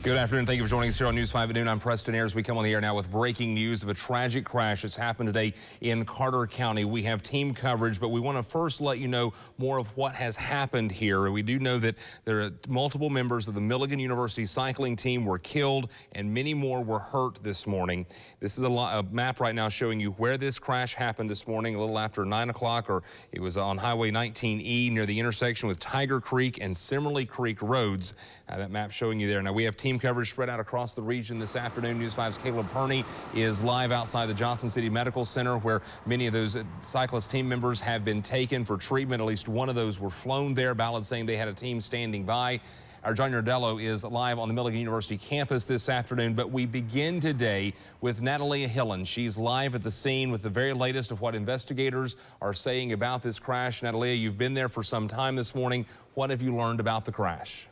Good afternoon. Thank you for joining us here on News 5 at noon. I'm Preston Ayers. We come on the air now with breaking news of a tragic crash that's happened today in Carter County. We have team coverage, but we want to first let you know more of what has happened here. We do know that there are multiple members of the Milligan University cycling team were killed and many more were hurt this morning. This is a map right now showing you where this crash happened this morning, a little after 9 o'clock, or it was on Highway 19E near the intersection with Tiger Creek and Simmerly Creek roads. That map showing you there. Now we have team coverage spread out across the region this afternoon. News 5's Caleb Perney is live outside the Johnson City Medical Center, where many of those cyclist team members have been taken for treatment. At least one of those were flown there. Ballard saying they had a team standing by. Our John Yardello is live on the Milligan University campus this afternoon, but we begin today with Natalia Hillen. She's live at the scene with the very latest of what investigators are saying about this crash. Natalia, you've been there for some time this morning. What have you learned about the crash?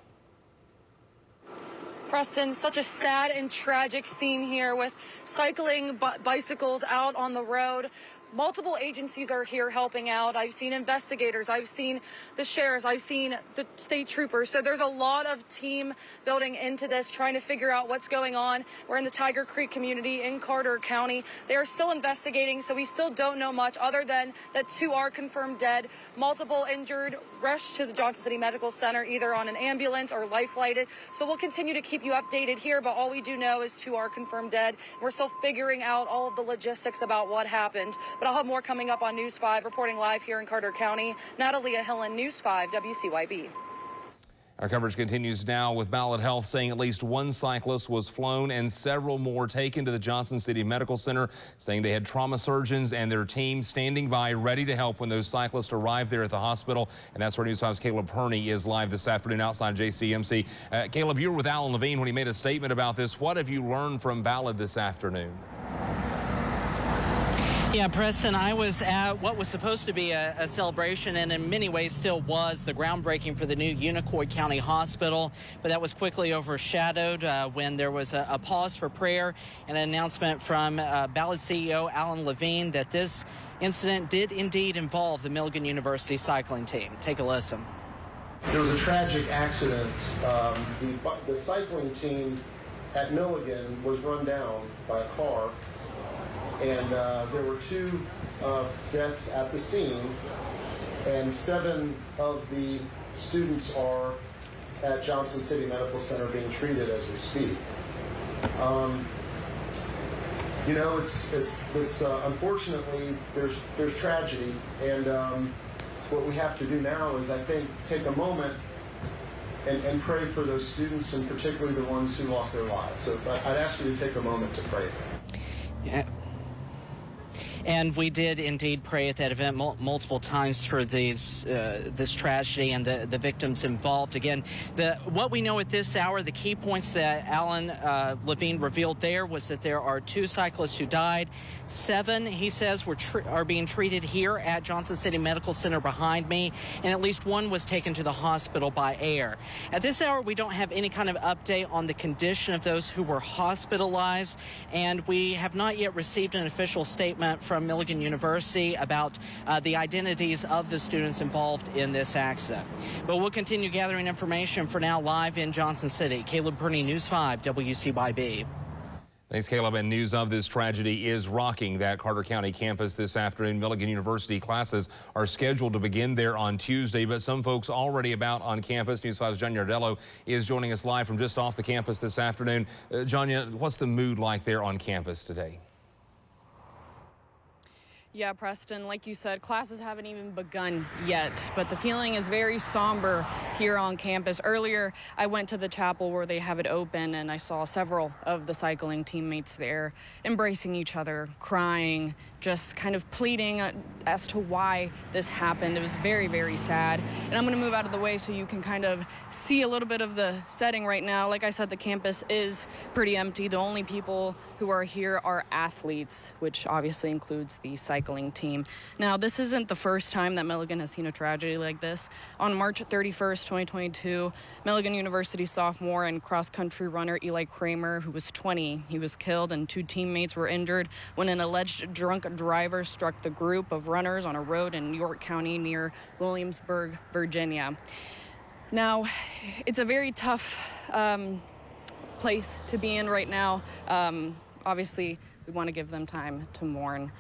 Preston, such a sad and tragic scene here with cycling bicycles out on the road. Multiple agencies are here helping out. I've seen investigators, I've seen the sheriffs, I've seen the state troopers. So there's a lot of team building into this, trying to figure out what's going on. We're in the Tiger Creek community in Carter County. They are still investigating, so we still don't know much other than that 2 are confirmed dead, multiple injured, rushed to the Johnson City Medical Center, either on an ambulance or life-flighted. So we'll continue to keep you updated here, but all we do know is 2 are confirmed dead. We're still figuring out all of the logistics about what happened. But I'll have more coming up on News 5, reporting live here in Carter County. Natalia Hillen, News 5, WCYB. Our coverage continues now with Ballard Health saying at least 1 cyclist was flown and several more taken to the Johnson City Medical Center, saying they had trauma surgeons and their team standing by ready to help when those cyclists arrived there at the hospital. And that's where News 5's Caleb Perney is live this afternoon outside JCMC. Caleb, you were with Alan Levine when he made a statement about this. What have you learned from Ballard this afternoon? Yeah, Preston, I was at what was supposed to be a celebration, and in many ways still was, the groundbreaking for the new Unicoi County Hospital. But that was quickly overshadowed when there was a pause for prayer and an announcement from Ballard CEO Alan Levine that this incident did indeed involve the Milligan University cycling team. Take a listen. There was a tragic accident. The cycling team at Milligan was run down by a car. And there were 2 deaths at the scene, and 7 of the students are at Johnson City Medical Center being treated as we speak. You know, it's unfortunately there's tragedy, and what we have to do now is, I think, take a moment and pray for those students, and particularly the ones who lost their lives. So I'd ask you to take a moment to pray. Yeah. And we did indeed pray at that event multiple times for this tragedy and the victims involved. Again, what we know at this hour, the key points that Alan Levine revealed there was that there are 2 cyclists who died. 7, he says, are being treated here at Johnson City Medical Center behind me, and at least 1 was taken to the hospital by air. At this hour, we don't have any kind of update on the condition of those who were hospitalized, and we have not yet received an official statement from Milligan University about the identities of the students involved in this accident. But we'll continue gathering information. For now, live in Johnson City, Caleb Perney, News 5, WCYB. Thanks, Caleb. And news of this tragedy is rocking that Carter County campus this afternoon. Milligan University classes are scheduled to begin there on Tuesday, but some folks already about on campus. News 5's John Yardello is joining us live from just off the campus this afternoon. John, what's the mood like there on campus today? Yeah, Preston, like you said, classes haven't even begun yet, but the feeling is very somber here on campus. Earlier, I went to the chapel where they have it open, and I saw several of the cycling teammates there embracing each other, crying, just kind of pleading as to why this happened. It was very, very sad. And I'm going to move out of the way so you can kind of see a little bit of the setting right now. Like I said, the campus is pretty empty. The only people who are here are athletes, which obviously includes the cycling team. Now, this isn't the first time that Milligan has seen a tragedy like this. On March 31st, 2022, Milligan University sophomore and cross-country runner Eli Kramer, who was 20, he was killed and 2 teammates were injured when an alleged drunk driver struck the group of runners on a road in York County near Williamsburg, Virginia. Now, it's a very tough place to be in right now. Obviously, we want to give them time to mourn.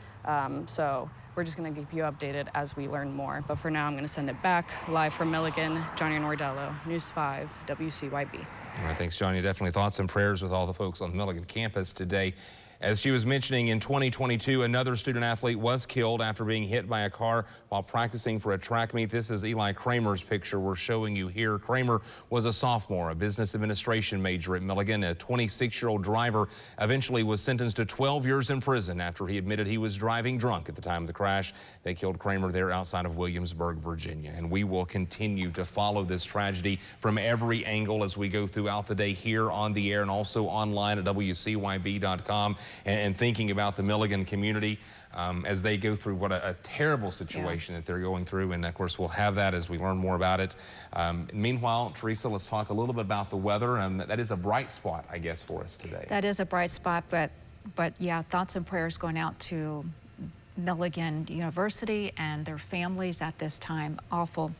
So we're just going to keep you updated as we learn more. But for now, I'm going to send it back live from Milligan. Johnny Nordello, News 5, WCYB. All right, thanks, Johnny. Definitely thoughts and prayers with all the folks on the Milligan campus today. As she was mentioning, in 2022, another student athlete was killed after being hit by a car while practicing for a track meet. This is Eli Kramer's picture we're showing you here. Kramer was a sophomore, a business administration major at Milligan. A 26-year-old driver eventually was sentenced to 12 years in prison after he admitted he was driving drunk at the time of the crash. They killed Kramer there outside of Williamsburg, Virginia. And we will continue to follow this tragedy from every angle as we go throughout the day here on the air and also online at WCYB.com. And thinking about the Milligan community as they go through what a terrible situation that they're going through. And of course, we'll have that as we learn more about it. Meanwhile, Teresa, let's talk a little bit about the weather. That is a bright spot, I guess, for us today. That is a bright spot, but yeah, thoughts and prayers going out to Milligan University and their families at this time. Awful.